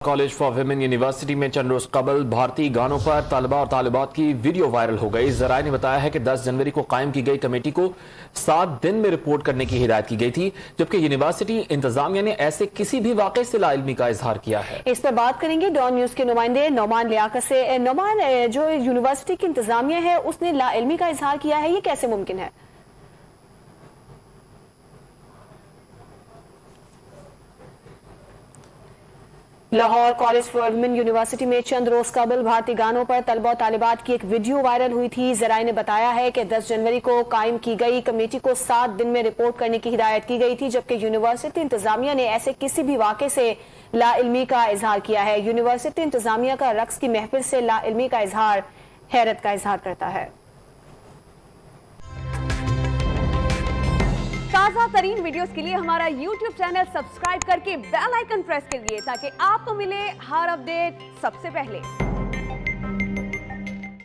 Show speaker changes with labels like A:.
A: College for women university میں چند روز قبل بھارتی گانوں پر طلبہ اور طالبات کی ویڈیو وائرل ہو گئی۔ ذرائع نے بتایا ہے کہ 10 جنوری کو قائم کی گئی کمیٹی کو 7 دن میں رپورٹ کرنے کی ہدایت کی گئی تھی، جبکہ یونیورسٹی انتظامیہ نے ایسے کسی بھی واقعے سے لا علمی کا اظہار کیا ہے۔
B: اس پر بات کریں گے ڈان نیوز کے نمائندے نعمان لیاقت سے۔ نعمان، جو یونیورسٹی کی انتظامیہ ہے اس نے لا علمی کا اظہار کیا ہے، یہ کیسے ممکن ہے؟ Lahore college for women university میں چند روز قبل بھارتی گانوں پر طلبہ و طالبات کی ایک ویڈیو وائرل ہوئی تھی۔ ذرائع نے بتایا ہے کہ 10 جنوری کو قائم کی گئی کمیٹی کو 7 دن میں رپورٹ کرنے کی ہدایت کی گئی تھی، جبکہ یونیورسٹی انتظامیہ نے ایسے کسی بھی واقعے سے لا علمی کا اظہار کیا ہے۔ یونیورسٹی انتظامیہ کا رقص کی محفل سے لا علمی کا اظہار حیرت کا اظہار کرتا ہے۔
C: تازہ ترین ویڈیوز کے لیے ہمارا یوٹیوب چینل سبسکرائب کر کے بیل آئیکن پریس کریے تاکہ آپ کو ملے ہر اپڈیٹ سب سے پہلے۔